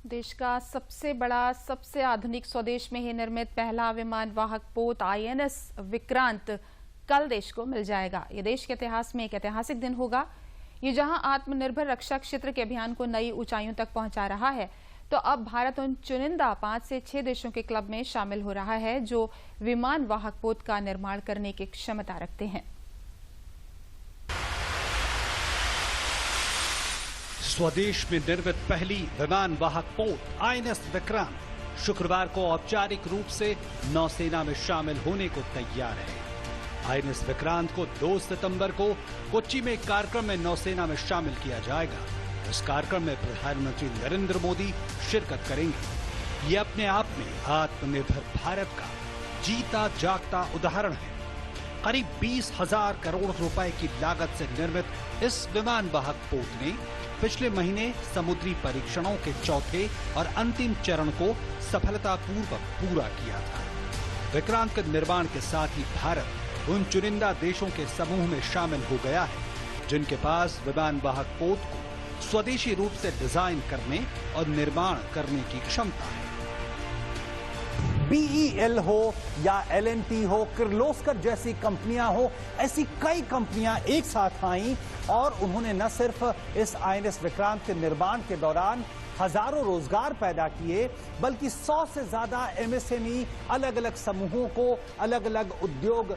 देश का सबसे बड़ा, सबसे आधुनिक स्वदेश में ही निर्मित पहला विमान वाहक पोत आईएनएस विक्रांत कल देश को मिल जाएगा। ये देश के इतिहास में एक ऐतिहासिक दिन होगा। ये जहां आत्मनिर्भर रक्षा क्षेत्र के अभियान को नई ऊंचाइयों तक पहुंचा रहा है, तो अब भारत उन चुनिंदा 5 से 6 देशों के क्लब में शामिल हो रहा है जो विमान वाहक पोत का निर्माण करने की क्षमता रखते हैं। स्वदेश में निर्मित पहली विमान वाहक पोत आईएनएस विक्रांत शुक्रवार को औपचारिक रूप से नौसेना में शामिल होने को तैयार है। आईएनएस विक्रांत को 2 सितंबर को कोच्चि में एक कार्यक्रम में नौसेना में शामिल किया जाएगा। इस कार्यक्रम में प्रधानमंत्री नरेंद्र मोदी शिरकत करेंगे। ये अपने आप में आत्मनिर्भर भारत का जीता जागता उदाहरण है। करीब 20,000 करोड़ रुपए की लागत से निर्मित इस विमान वाहक पोत ने पिछले महीने समुद्री परीक्षणों के चौथे और अंतिम चरण को सफलतापूर्वक पूरा किया था। विक्रांत के निर्माण के साथ ही भारत उन चुनिंदा देशों के समूह में शामिल हो गया है जिनके पास विमान वाहक पोत को स्वदेशी रूप से डिजाइन करने और निर्माण करने की क्षमता है। BEL हो या L&T हो, किर्लोस्कर जैसी कंपनियां हो, ऐसी कई कंपनियां एक साथ आईं और उन्होंने न सिर्फ इस आईएनएस विक्रांत के निर्माण के दौरान हजारों रोजगार पैदा किए, बल्कि 100 से ज्यादा MSME अलग अलग समूहों को, अलग अलग उद्योग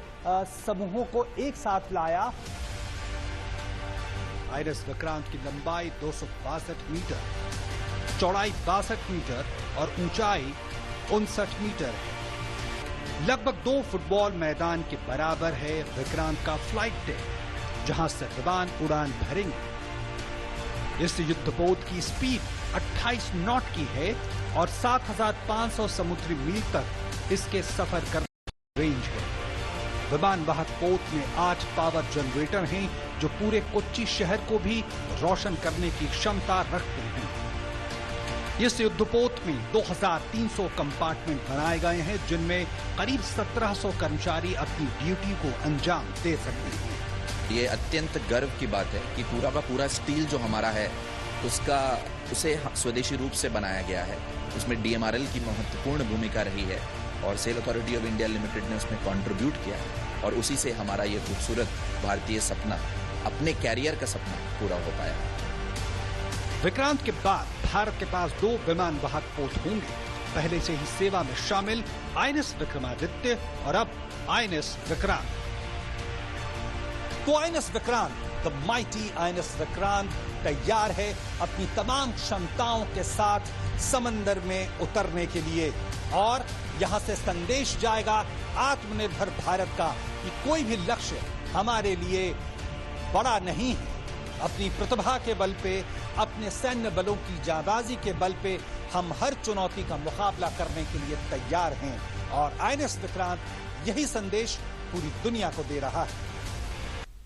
समूहों को एक साथ लाया। आईएनएस विक्रांत की लंबाई 262 मीटर, चौड़ाई 62 मीटर और ऊंचाई 59 मीटर है। लगभग 2 फुटबॉल मैदान के बराबर है विक्रांत का फ्लाइट डेक, जहां से विमान उड़ान भरेंगे। इस युद्धपोत की स्पीड 28 नॉट की है और 7,500 समुद्री मील तक इसके सफर करने की रेंज है। विमान वाहक पोत में 8 पावर जनरेटर हैं जो पूरे कोच्चि शहर को भी रोशन करने की क्षमता रखते हैं। इस युद्धपोत में 2,300 कंपार्टमेंट बनाए गए हैं जिनमें करीब 1,700 कर्मचारी अपनी ड्यूटी को अंजाम दे सकते हैं। ये अत्यंत गर्व की बात है कि पूरा का पूरा स्टील जो हमारा है उसे स्वदेशी रूप से बनाया गया है। उसमें DMRL की महत्वपूर्ण भूमिका रही है और steel authority of India limited ने उसमें कंट्रीब्यूट किया है और उसी से हमारा ये खूबसूरत भारतीय सपना, अपने कैरियर का सपना पूरा हो पाया। विक्रांत के बाद भारत के पास 2 विमान वाहक पोत होंगे। पहले से ही सेवा में शामिल आईएनएस विक्रमादित्य और अब आईएनएस विक्रांत। तो INS Vikrant, the mighty INS Vikrant तैयार है अपनी तमाम क्षमताओं के साथ समंदर में उतरने के लिए और यहां से संदेश जाएगा आत्मनिर्भर भारत का कि कोई भी लक्ष्य हमारे लिए बड़ा नहीं है। अपनी प्रतिभा के बल पे, अपने सैन्य बलों की जाबाजी के बल पे हम हर चुनौती का मुकाबला करने के लिए तैयार हैं और आईएनएस विक्रांत यही संदेश पूरी दुनिया को दे रहा है।